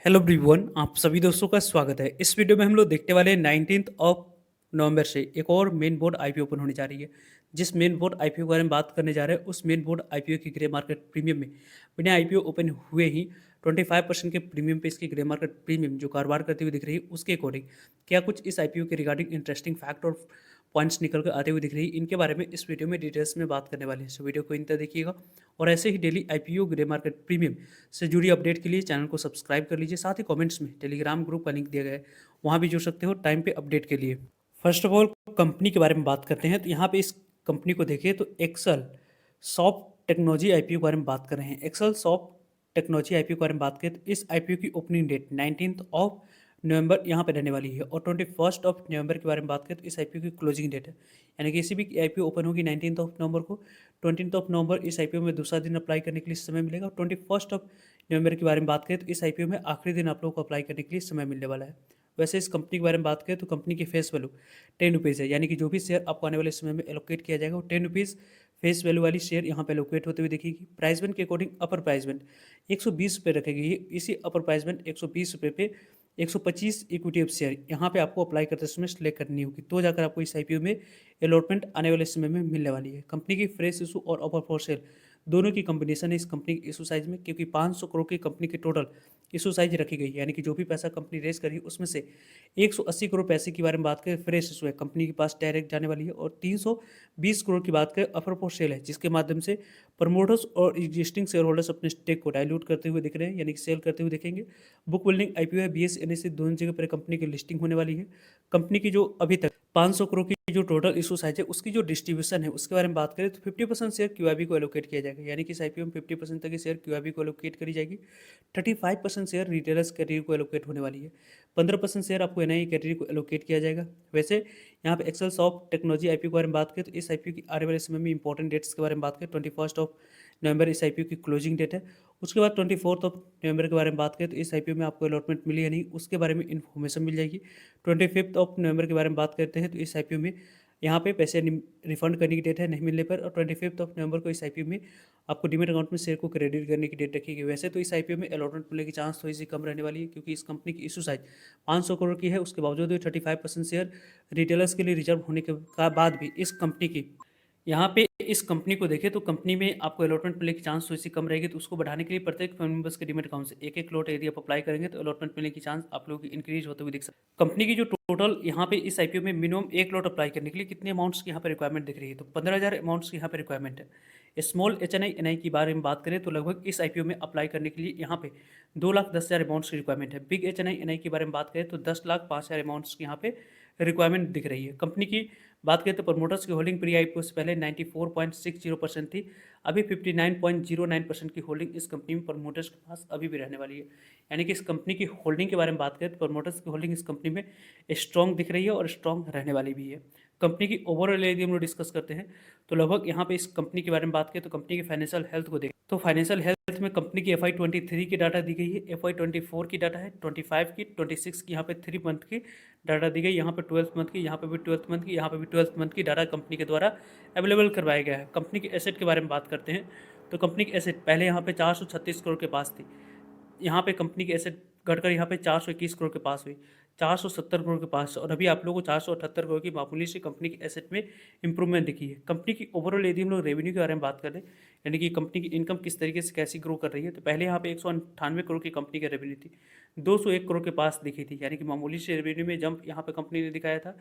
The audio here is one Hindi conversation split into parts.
हेलो एवरीवन, आप सभी दोस्तों का स्वागत है। इस वीडियो में हम लोग देखने वाले हैं 19th ऑफ नवंबर से एक और मेन बोर्ड आईपीओ ओपन होने जा रही है। जिस मेन बोर्ड आईपीओ के बारे में बात करने जा रहे हैं, उस मेन बोर्ड आईपीओ की ग्रे मार्केट प्रीमियम में बिना आईपीओ ओपन हुए ही 25% के प्रीमियम पे इसकी ग्रे मार्केट प्रीमियम जो कारोबार करती हुई दिख रही है, उसके अकॉर्डिंग क्या कुछ इस आईपीओ के रिगार्डिंग इंटरेस्टिंग फैक्ट और पॉइंट्स निकल कर आते हुए दिख रही है, इनके बारे में इस वीडियो में डिटेल्स में बात करने वाले हैं। सो वीडियो को इंत देखिएगा और ऐसे ही daily IPO grey market premium से जुड़ी अपडेट के लिए चैनल को सब्सक्राइब कर लीजिए। साथ ही कमेंट्स में टेलीग्राम ग्रुप का लिंक दिया गया है, वहाँ भी जुड़ सकते हो टाइम पे अपडेट के लिए। फर्स्ट ऑफ ऑल कंपनी के बारे में बात करते हैं, तो यहाँ पे इस कंपनी को देखिए तो एक्सल सॉफ्ट टेक्नोलॉजी आईपीओ के बारे में बात कर रहे हैं। एक्सल सॉफ्ट टेक्नोलॉजी आईपीओ के बारे में बात करें तो इस आईपीओ की opening date 19th of November यहाँ पे रहने वाली है और 21st ऑफ नवंबर के बारे में बात करें तो इस आईपीओ की क्लोजिंग डेट है, यानी कि किसी भी आईपीओ ओपन होगी 19th ऑफ नवंबर को। 20th ऑफ नवंबर इस आईपीओ में दूसरा दिन अप्लाई करने के लिए समय मिलेगा। 21st ऑफ नवंबर के बारे में बात करें तो इस आईपीओ में आखिरी दिन आप लोगों को अप्लाई करने के लिए समय मिलने वाला है। वैसे इस कंपनी के बारे में बात करें तो कंपनी की फेस वैल्यू 10 रुपीज़ है, यानी कि जो भी शेयर आपको आने वाले समय में एलोकेट किया जाएगा वो 10 रुपीज़ फेस वैल्यू वाली शेयर यहाँ पे एलोकेट होते हुए दिखेगी। प्राइस बैंड के अकॉर्डिंग अपर प्राइस बैंड 120 रुपये रखी गई है। इसी अपर प्राइस बैंड 120 रुपये पे 125 इक्विटी ऑफ शेयर यहाँ पे आपको अप्लाई करते समय सिलेक्ट करनी होगी, तो जाकर आपको इस आईपीओ में अलॉटमेंट आने वाले समय में मिलने वाली है। कंपनी की फ्रेश इशू और ऑफर फॉर सेल दोनों की कॉम्बिनेशन है इस कंपनी की इशू साइज में, क्योंकि 500 करोड़ की कंपनी की टोटल इशू साइज रखी गई है, यानी कि जो भी पैसा कंपनी रेज करी उसमें से 180 करोड़ पैसे की बारे में बात करें फ्रेश इशू है, कंपनी के पास डायरेक्ट जाने वाली है, और 320 करोड़ की बात करें ऑफर फॉर सेल है, जिसके माध्यम से प्रमोटर्स और एग्जिस्टिंग शेयर होल्डर्स अपने स्टेक को डायल्यूट करते हुए दिख रहे हैं, यानी कि सेल करते हुए दिखेंगे। बुक बिल्डिंग आईपीओ है, बीएस एनएसई दोनों जगह पर कंपनी की लिस्टिंग होने वाली है। कंपनी की जो अभी तक 500 करोड़ की जो टोटल इशू साइज है उसकी जो डिस्ट्रीब्यूशन है उसके बारे में बात करें तो 50% शेयर क्यूआईबी को एलोकेट किया जाएगा, यानी कि इस आईपीओ में 50% तक की शेयर क्यूआईबी को एलोकेट करी जाएगी। 35% शेयर रिटेलर्स कैटेगरी को एलोकेट होने वाली है। 15% शेयर आपको एनआई कैटेगरी को एलोकेट किया जाएगा। वैसे यहाँ पे एक्सेल सॉफ्ट टेक्नोलॉजी आईपीओ के बारे में बात करें तो इस आईपीओ की आने वाले समय में इंपॉर्टेंट डेट्स के बारे में बात करें 21st ऑफ नवंबर इस आईपीओ की क्लोजिंग डेट है। उसके बाद 24th ऑफ नवंबर के बारे में बात करें तो इस आईपीओ में आपको अलॉटमेंट मिली या नहीं उसके बारे में इन्फॉर्मेशन मिल जाएगी। 25th ऑफ नवंबर के बारे में बात करते हैं तो इस आईपीओ में यहाँ पे पैसे रिफंड करने की डेट है नहीं मिलने पर, और 25th ऑफ नवंबर को इस आईपीओ में आपको डीमेट अकाउंट में शेयर को क्रेडिट करने की डेट रखी गई। वैसे तो इस आईपीओ में अलॉटमेंट मिलने की चांस थोड़ी सी कम रहने वाली है, क्योंकि इस कंपनी की इशू साइज 500 करोड़ की है, उसके बावजूद भी 35% शेयर रिटेलर्स के लिए रिजर्व होने के बाद भी इस कंपनी की यहाँ पे इस कंपनी को देखें तो कंपनी में आपको अलॉटमेंट मिलने की चांस थोड़ी सी कम रहेगी, तो उसको बढ़ाने के लिए प्रत्येक फैमिली मेंबर्स के डीमेट अकाउंट से एक एक लॉट यदि आप अप्लाई करेंगे तो अलॉटमेंट मिलने की चांस आप लोगों की इंक्रीज होते हुए दिख सकते हैं। कंपनी की जो टोटल यहाँ पे इस आईपीओ में मिनिमम एक लॉट अप्लाई करने के लिए कितने अमाउंट्स की यहाँ पे रिक्वायरमेंट दिख रही है, तो 15,000 अमाउंट्स की यहाँ पे रिक्वायरमेंट है। स्मॉल एच एन आई की बारे में बात करें तो लगभग इस आईपीओ में अप्लाई करने के लिए यहाँ पे 2,10,000 अमाउंट्स की रिक्वायरमेंट है। बिग एच एन आई की बारे में बात करें तो 10,05,000 अमाउंट्स की यहाँ पे रिक्वायरमेंट दिख रही है। कंपनी की बात करें तो प्रमोटर्स की होल्डिंग प्री आईपीओ से पहले 94.60% थी, अभी 59.09% की होल्डिंग इस कंपनी में प्रमोटर्स के पास अभी भी रहने वाली है। यानी कि इस कंपनी की होल्डिंग के बारे में बात करें तो प्रमोटर्स की होल्डिंग इस कंपनी में स्ट्रॉन्ग दिख रही है और स्ट्रॉन्ग रहने वाली भी है। कंपनी की ओवरऑल यदि हम लोग डिस्कस करते हैं तो लगभग यहाँ पे इस कंपनी के बारे में बात करें तो कंपनी की फाइनेंशियल हेल्थ को देखें तो फाइनेंशियल हेल्थ में कंपनी की FY23 की डाटा दी गई है, FY24 की डाटा है, 25 की, 26 की यहाँ पे 3 मंथ की डाटा दी गई, यहाँ पे 12th मंथ की, यहाँ पे भी 12th मंथ की, यहाँ पे भी 12th मंथ की डाटा कंपनी के द्वारा अवेलेबल करवाया गया है। कंपनी के एसेट के बारे में बात करते हैं तो कंपनी के एसेट पहले यहाँ पे 436 करोड़ के पास थी, यहाँ पे कंपनी के एसेट घटकर यहाँ पे 421 करोड़ के पास हुई, 470 करोड़ के पास, और अभी आप लोगों को 478 करोड़ की मामूली सी कंपनी के एसेट में इंप्रूवमेंट दिखी है। कंपनी की ओवरऑल यदि हम लोग रेवेन्यू के बारे में बात करें, यानी कि कंपनी की इनकम किस तरीके से कैसी ग्रो कर रही है, तो पहले यहाँ पे 198 करोड़ की कंपनी की रेवेन्यू थी, 201 करोड़ के पास दिखी थी, यानी कि मामूली से रेवेन्यू में जंप यहाँ पे कंपनी ने दिखाया था।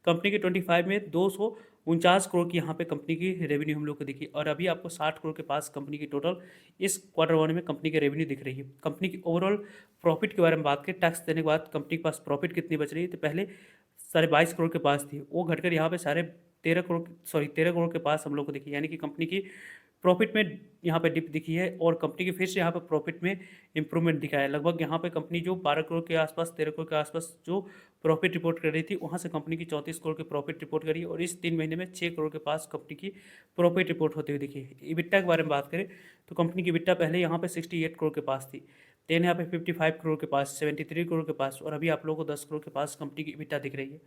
कंपनी के 25 में 249 करोड़ की यहाँ पे कंपनी की रेवेन्यू हम लोग को दिखी, और अभी आपको 60 करोड़ के पास कंपनी की टोटल इस Q1 में कंपनी की रेवेन्यू दिख रही है। कंपनी की ओवरऑल प्रॉफिट के बारे में बात करें, टैक्स देने के बाद कंपनी के पास प्रॉफिट कितनी बच रही है, तो पहले 22.5 करोड़ के पास थी, वो घटकर यहाँ पे 13 करोड़ के पास हम लोग को दिखी, यानी कि कंपनी की प्रॉफिट में यहाँ पे डिप दिखी है और कंपनी की फिर से यहाँ पे प्रॉफिट में इंप्रूवमेंट दिखा है। लगभग यहाँ पे कंपनी जो 12 करोड़ के आसपास 13 करोड़ के आसपास जो प्रॉफिट रिपोर्ट कर रही थी, वहाँ से कंपनी की 34 करोड़ की प्रॉफिट रिपोर्ट करी, और इस 3 महीने में 6 करोड़ के पास कंपनी की प्रॉफिट रिपोर्ट होती हुई दिखी है। इबिट्टा के बारे में बात करें तो कंपनी की इबिट्टा पहले यहाँ पे 68 करोड़ के पास थी, देन यहाँ पे 55 करोड़ के पास, 73 करोड़ के पास, और अभी आप लोगों को 10 करोड़ के पास कंपनी की इबिट्टा दिख रही है।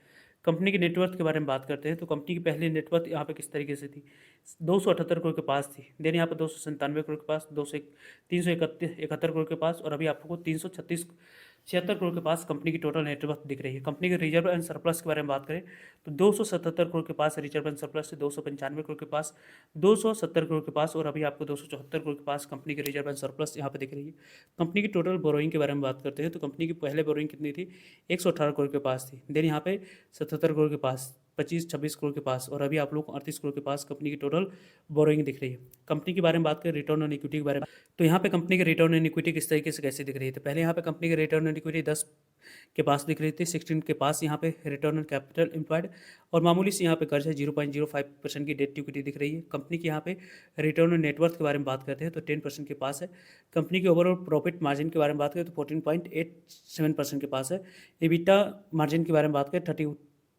कंपनी की नेटवर्थ के बारे में बात करते हैं तो कंपनी की पहली नेटवर्थ यहाँ पे किस तरीके से थी, 278 करोड़ के पास थी, देन यहाँ पे 297 करोड़ के पास, 371 करोड़ के पास, और अभी आप लोगों को 336 76 करोड़ के पास कंपनी की टोटल नेटवर्थ दिख रही है। कंपनी के रिजर्व एंड सरप्लस के बारे में बात करें तो 277 करोड़ के पास रिजर्व एंड सरप्लस है, 295 करोड़ के पास, 270 करोड़ के पास और अभी आपको 274 करोड़ के पास कंपनी के रिजर्व एंड सरप्लस यहाँ पे दिख रही है। कंपनी की टोटल बोरोइंग के बारे में बात करते हैं तो कंपनी की पहले बोरोइंग कितनी थी, 118 करोड़ के पास थी। देन यहाँ पे 77 करोड़ के पास, 25-26 करोड़ के पास और अभी आप लोग को 38 करोड़ के पास कंपनी की टोटल बोरोइंग दिख रही है। कंपनी के बारे में बात करें रिटर्न ऑन इक्विटी के बारे में, तो यहाँ पे कंपनी के रिटर्न ऑन इक्विटी किस तरीके से कैसे दिख रही है, तो पहले यहाँ पे कंपनी के रिटर्न ऑन इक्विटी 10 के पास दिख रही थी, 16 के पास यहाँ पे रिटर्न ऑन कैपिटल एम्प्लॉयड और मामूली से यहाँ पे कर्ज है, 0.05% की डेट इक्विटी दिख रही है। कंपनी की यहाँ पे रिटर्न ऑन नेटवर्थ के बारे में बात करते हैं तो 10% के पास है। कंपनी के ओवरऑल प्रॉफिट मार्जिन के बारे में बात करें तो 14.87% के पास है। एबिटा मार्जिन के बारे में बात करें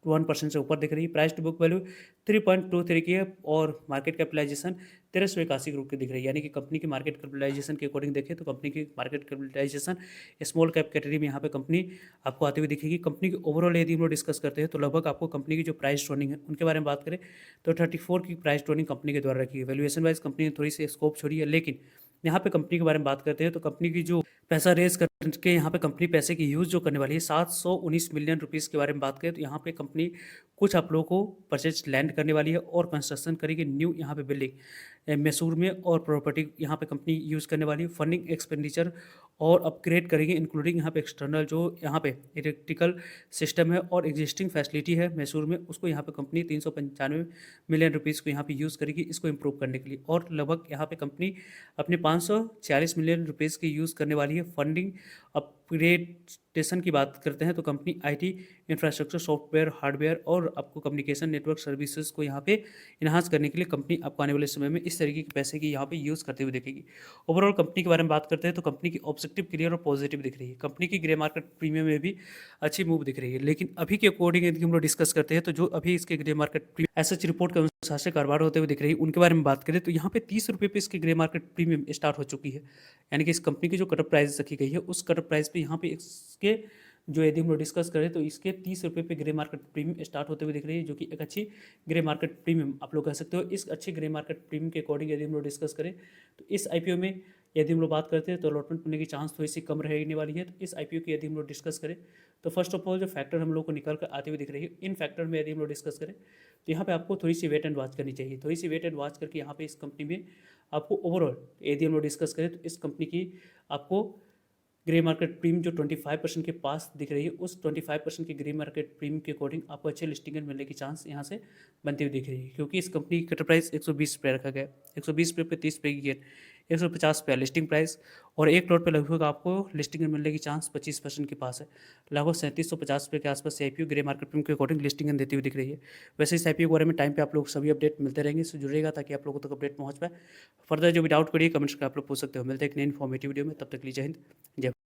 31% से ऊपर दिख रही है। प्राइस टू बुक वैल्यू 3.23 की है और मार्केट कैपिटलाइजेशन 1381 करोड़ की दिख रही है। यानी कि कंपनी की मार्केट कैपिटलाइजेशन के अकॉर्डिंग देखें तो कंपनी की market capitalisation small cap category में यहाँ पे कंपनी आपको आती हुई दिखेगी। कंपनी की ओवरऑल यदि हम लोग डिस्कस करते हैं तो लगभग आपको कंपनी की जो प्राइस ट्रेडिंग है उनके बारे में बात करें तो 34 की प्राइस ट्रेडिंग कंपनी के द्वारा रखी है। वैल्यूएशन वाइज कंपनी ने थोड़ी सी स्कोप छोड़ी है, लेकिन यहाँ पे कंपनी के बारे में बात करते हैं तो कंपनी की जो पैसा रेज करके यहाँ पे कंपनी पैसे की यूज़ जो करने वाली है 719 मिलियन रुपीज़ के बारे में बात करें तो यहाँ पे कंपनी कुछ आप लोगों को परचेज लैंड करने वाली है और कंस्ट्रक्शन करेगी न्यू यहाँ पे बिल्डिंग मैसूर में और प्रॉपर्टी यहाँ पे कंपनी यूज़ करने वाली है। फंडिंग एक्सपेंडिचर और अपग्रेड करेगी इंक्लूडिंग यहाँ पे एक्सटर्नल जो यहाँ पे इलेक्ट्रिकल सिस्टम है और एग्जिस्टिंग फैसिलिटी है मैसूर में, उसको यहाँ पे कंपनी 395 मिलियन रुपीज़ को यहाँ पे यूज़ करेगी इसको इम्प्रूव करने के लिए। और लगभग यहाँ पे कंपनी अपने 546 मिलियन रुपीज़ की यूज़ करने वाली है। फंडिंग अपग्रेडेशन की बात करते हैं तो company IT infrastructure, software, hardware और आपको कम्युनिकेशन नेटवर्क सर्विसेज को यहाँ पे इन्हांस करने के लिए कंपनी आपको आने वाले समय में इस तरीके के पैसे की यहाँ पे यूज़ करते हुए देखेगी। ओवरऑल कंपनी के बारे में बात करते हैं तो कंपनी की ऑब्जेक्टिव क्लियर और पॉजिटिव दिख रही है। कंपनी की ग्रे मार्केट प्रीमियम में भी अच्छी मूव दिख रही है, लेकिन अभी के अकॉर्डिंग यदि हम लोग डिस्कस करते हैं तो जो अभी इसके grey market premium SH report के अनुसार से कारोबार होते हुए दिख रही है उनके बारे में बात करें तो यहाँ पे 30 रुपये पे इसकी ग्रे मार्केट प्रीमियम स्टार्ट हो चुकी है। यानी कि इस कंपनी की जो कटअप प्राइस रखी गई है उस कटअप प्राइस पे यहाँ पे इसके जो यदि हम लोग डिस्कस करें तो इसके 30 रुपये पे ग्रे मार्केट प्रीमियम स्टार्ट होते हुए दिख रही है, जो कि एक अच्छी ग्रे मार्केट प्रीमियम आप लोग कह सकते हो। इस अच्छी ग्रे मार्केट प्रीमियम के अकॉर्डिंग यदि हम लोग डिस्कस करें तो इस आईपीओ में यदि हम लोग बात करते हैं तो अलॉटमेंट होने की चांस थोड़ी सी कम रहने वाली है। तो इस आईपीओ की यदि हम लोग डिस्कस करें तो फर्स्ट ऑफ ऑल जो फैक्टर हम लोग को निकल कर आते हुए दिख रही है, इन फैक्टर में यदि हम लोग डिस्कस करें तो यहाँ पे आपको थोड़ी सी वेट एंड वॉच करनी चाहिए। थोड़ी सी वेट एंड वॉच करके यहाँ पे इस कंपनी में आपको ओवरऑल यदि हम लोग डिस्कस करें तो इस कंपनी की आपको ग्रे मार्केट प्रीमियम जो 25% के पास दिख रही है उस 25% की ग्रे मार्केट प्रीमियम के अकॉर्डिंग आपको अच्छे लिस्टिंग मिलने की चांस यहाँ से बनती हुई दिख रही है, क्योंकि इस कंपनी की कटर प्राइस 120 पे रखा गया, 120 पे 30 पे की गेन, 150 पे लिस्टिंग प्राइस और एक प्लॉट पे लगभग आपको लिस्टिंग मिलने की चांस 25% के पास है। लगभग 3750 पे के आसपास से आईपीओ ग्रे मार्केट प्रीमियम के अकॉर्डिंग लिस्टिंग देती हुई दिख रही है। वैसे इस आईपीओ के बारे में टाइम पे आप लोग सभी अपडेट मिलते रहेंगे, इससे जुड़ेगा ताकि आप लोगों तक अपडेट पहुँच पाए। फर्दर जो भी डाउट करिए कमेंट्स कर आप लोग पूछ सकते हो। मिलते हैं एक नई इन्फॉर्मेटिव वीडियो में, तब तक लीजिए हिंद, जय।